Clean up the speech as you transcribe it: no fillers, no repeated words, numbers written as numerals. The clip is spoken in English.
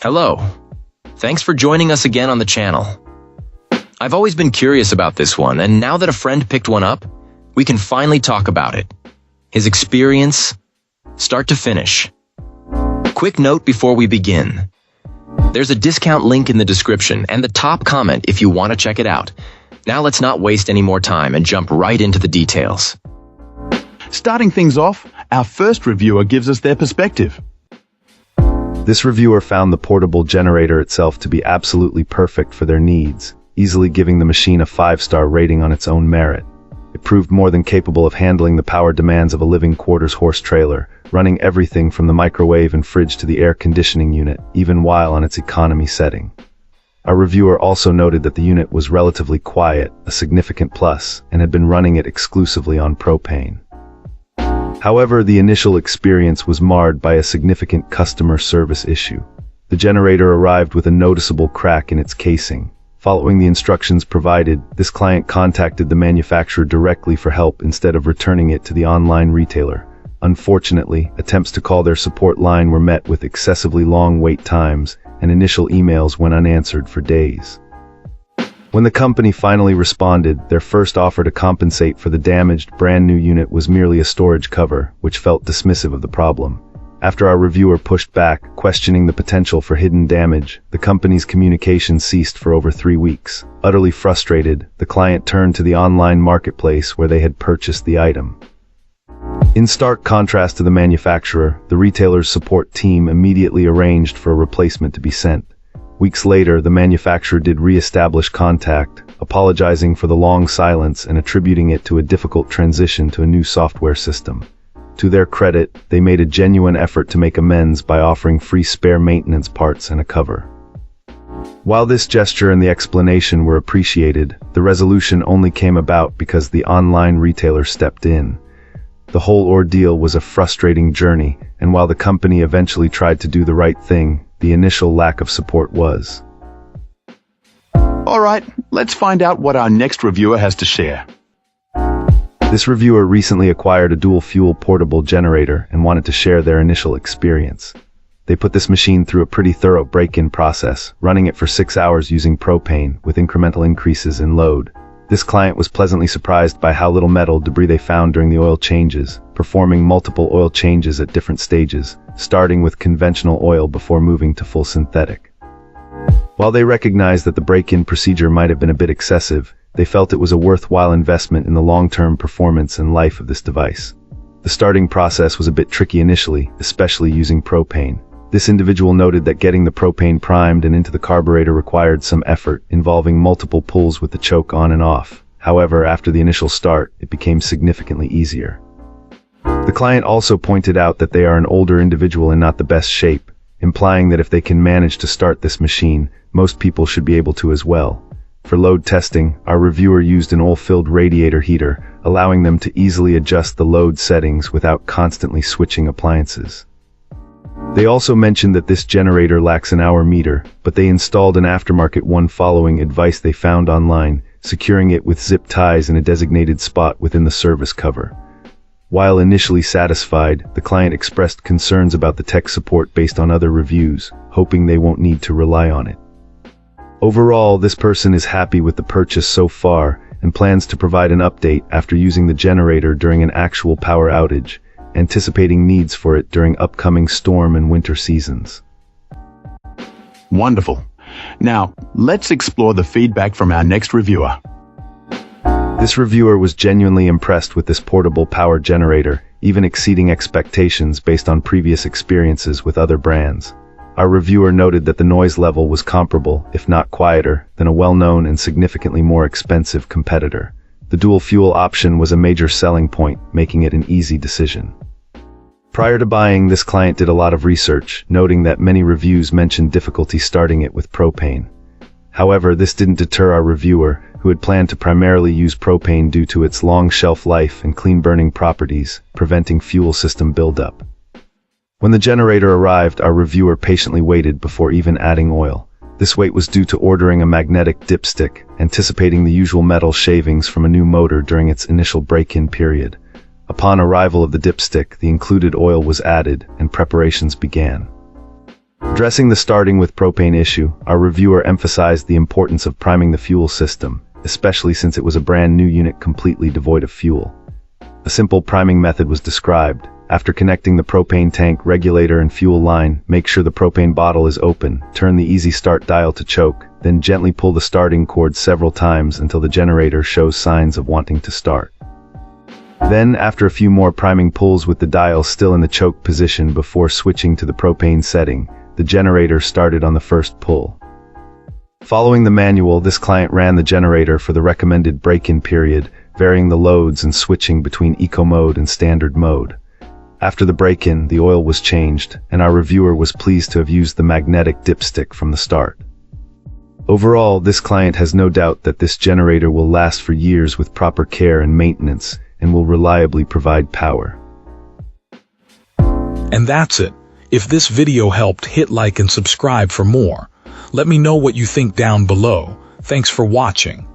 Hello. Thanks for joining us again on the channel. I've always been curious about this one, and now that a friend picked one up, we can finally talk about it. His experience, start to finish. Quick note before we begin. There's a discount link in the description and the top comment if you want to check it out. Now let's not waste any more time and jump right into the details. Starting things off, our first reviewer gives us their perspective. This reviewer found the portable generator itself to be absolutely perfect for their needs, easily giving the machine a 5-star rating on its own merit. It proved more than capable of handling the power demands of a living quarters horse trailer, running everything from the microwave and fridge to the air conditioning unit, even while on its economy setting. Our reviewer also noted that the unit was relatively quiet, a significant plus, and had been running it exclusively on propane. However, the initial experience was marred by a significant customer service issue. The generator arrived with a noticeable crack in its casing. Following the instructions provided, this client contacted the manufacturer directly for help instead of returning it to the online retailer. Unfortunately, attempts to call their support line were met with excessively long wait times, and initial emails went unanswered for days. When the company finally responded, their first offer to compensate for the damaged, brand-new unit was merely a storage cover, which felt dismissive of the problem. After our reviewer pushed back, questioning the potential for hidden damage, the company's communication ceased for over 3 weeks. Utterly frustrated, the client turned to the online marketplace where they had purchased the item. In stark contrast to the manufacturer, the retailer's support team immediately arranged for a replacement to be sent. Weeks later, the manufacturer did re-establish contact, apologizing for the long silence and attributing it to a difficult transition to a new software system. To their credit, they made a genuine effort to make amends by offering free spare maintenance parts and a cover. While this gesture and the explanation were appreciated, the resolution only came about because the online retailer stepped in. The whole ordeal was a frustrating journey, and while the company eventually tried to do the right thing, the initial lack of support was. Alright, let's find out what our next reviewer has to share. This reviewer recently acquired a dual-fuel portable generator and wanted to share their initial experience. They put this machine through a pretty thorough break-in process, running it for 6 hours using propane, with incremental increases in load. This client was pleasantly surprised by how little metal debris they found during the oil changes, performing multiple oil changes at different stages, starting with conventional oil before moving to full synthetic. While they recognized that the break-in procedure might have been a bit excessive, they felt it was a worthwhile investment in the long-term performance and life of this device. The starting process was a bit tricky initially, especially using propane. This individual noted that getting the propane primed and into the carburetor required some effort, involving multiple pulls with the choke on and off. However, after the initial start, it became significantly easier. The client also pointed out that they are an older individual in not the best shape, implying that if they can manage to start this machine, most people should be able to as well. For load testing, our reviewer used an oil-filled radiator heater, allowing them to easily adjust the load settings without constantly switching appliances. They also mentioned that this generator lacks an hour meter, but they installed an aftermarket one following advice they found online, securing it with zip ties in a designated spot within the service cover. While initially satisfied, the client expressed concerns about the tech support based on other reviews, hoping they won't need to rely on it. Overall, this person is happy with the purchase so far and plans to provide an update after using the generator during an actual power outage, anticipating needs for it during upcoming storm and winter seasons. Wonderful. Now, let's explore the feedback from our next reviewer. This reviewer was genuinely impressed with this portable power generator, even exceeding expectations based on previous experiences with other brands. Our reviewer noted that the noise level was comparable, if not quieter, than a well-known and significantly more expensive competitor. The dual-fuel option was a major selling point, making it an easy decision. Prior to buying, this client did a lot of research, noting that many reviews mentioned difficulty starting it with propane. However, this didn't deter our reviewer, who had planned to primarily use propane due to its long shelf life and clean-burning properties, preventing fuel system buildup. When the generator arrived, our reviewer patiently waited before even adding oil. This wait was due to ordering a magnetic dipstick, anticipating the usual metal shavings from a new motor during its initial break-in period. Upon arrival of the dipstick, the included oil was added, and preparations began. Addressing the starting with propane issue, our reviewer emphasized the importance of priming the fuel system, especially since it was a brand new unit completely devoid of fuel. A simple priming method was described. After connecting the propane tank, regulator, and fuel line, make sure the propane bottle is open, turn the easy start dial to choke, then gently pull the starting cord several times until the generator shows signs of wanting to start. Then, after a few more priming pulls with the dial still in the choke position before switching to the propane setting, the generator started on the first pull. Following the manual, this client ran the generator for the recommended break-in period, varying the loads and switching between eco mode and standard mode. After the break-in, the oil was changed, and our reviewer was pleased to have used the magnetic dipstick from the start. Overall, this client has no doubt that this generator will last for years with proper care and maintenance, and will reliably provide power. And that's it. If this video helped, hit like and subscribe for more. Let me know what you think down below. Thanks for watching.